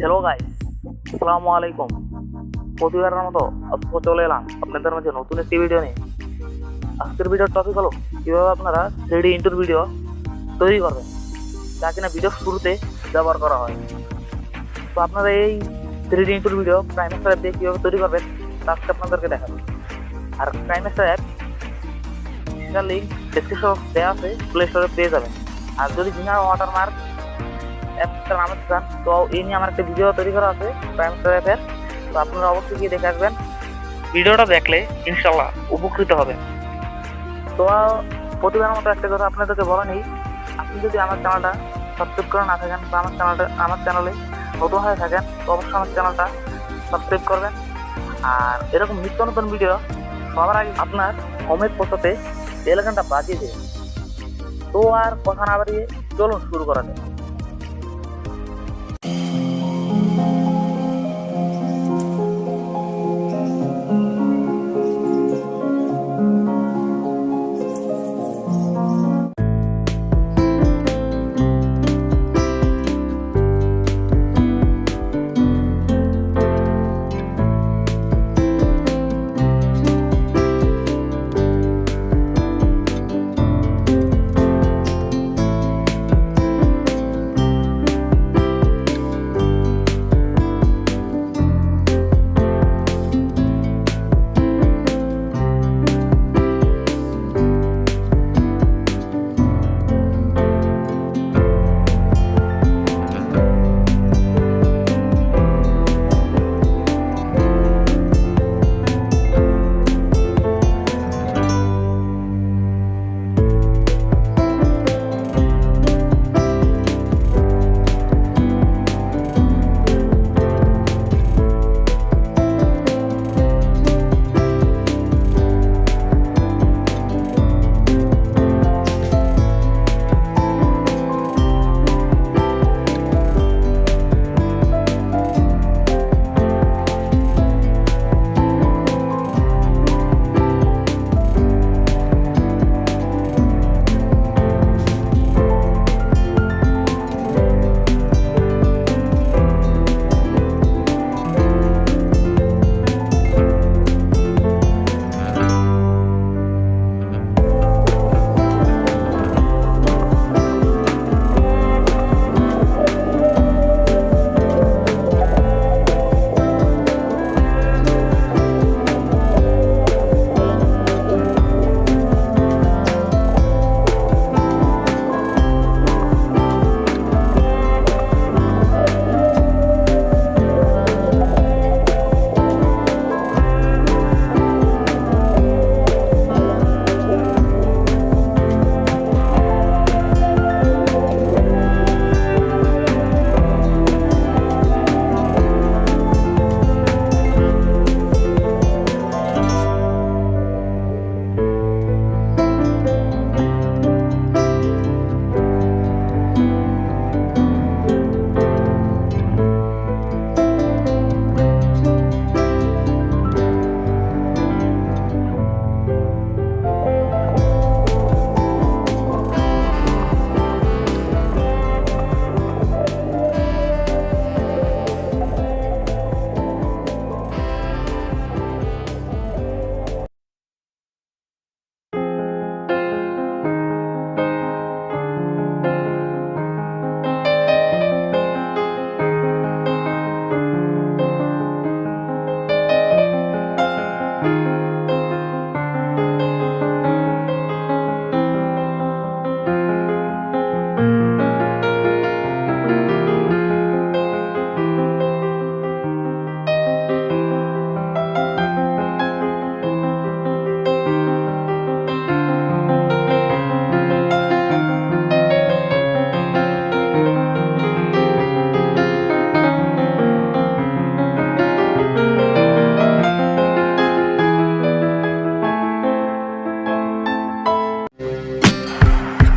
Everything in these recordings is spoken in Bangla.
হ্যালো গাইস, আসসালামু আলাইকুম। প্রতিবারের মতো আজকে চলে এলাম আপনাদের মাঝে নতুন একটি ভিডিও নিয়ে। আজকের ভিডিওর টপিক হলো কীভাবে আপনারা 3D ইন্ট্রো ভিডিও তৈরি করবেন, যা কিনা ভিডিওর শুরুতে ব্যবহার করা হয়। তো আপনারা এই 3D ইন্ট্রো ভিডিও কিনেমাস্টার অ্যাপ দিয়ে কীভাবে তৈরি করবেন তা আজকে আপনাদেরকে দেখাবো। আর কিনেমাস্টার অ্যাপ সেটার লিঙ্ক ডেসক্রিপশন দেওয়া আছে, প্লে স্টোরে পেয়ে যাবেন। আর যদি বিনা ওয়াটারমার্ক অ্যাপটা নামাতে চান তো এই নিয়ে আমার একটা ভিডিও তৈরি করা আছে কিনেমাস্টার অ্যাপের, তো আপনারা অবশ্যই গিয়ে দেখে আসবেন। ভিডিওটা দেখলে ইনশাল্লাহ উপকৃত হবেন। তো প্রতিবারের মতো একটা কথা আপনাদেরকে বলা নেই, আপনি যদি আমার চ্যানেলটা সাবস্ক্রাইব করে না থাকেন বা আমার চ্যানেলে নতুন হয়ে থাকেন তো অবশ্যই আমার চ্যানেলটা সাবস্ক্রাইব করবেন। আর এরকম নিত্য নতুন ভিডিও সবার আগে আপনার হোমে পৌঁছাতে বেল আইকনটা বাজিয়ে দেবেন। তো আর কথা না বাড়িয়ে চলুন শুরু করা যাক।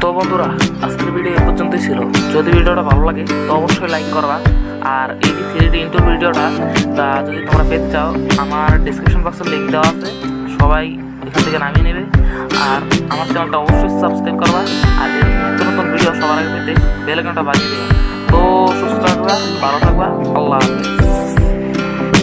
তো বন্ধুরা, আজকের ভিডিও এ পর্যন্তই ছিল। যদি ভিডিওটা ভালো লাগে তো অবশ্যই লাইক করবা। আর এই যে 3D ইন্ট্রো ভিডিওটা যদি তোমরা পেতে চাও আমার ডিসক্রিপশন বক্সে লিঙ্ক দেওয়া আছে, সবাই এখান থেকে নামিয়ে নেবে। আর আমার চ্যানেলটা অবশ্যই সাবস্ক্রাইব করবা। আর এরকম নতুন নতুন ভিডিও সবার আগে পেতে বেল আইকনটা বাজিয়ে দেবে। তো সুস্থ থাকবে, ভালো থাকবে, আল্লাহ হাফেজ।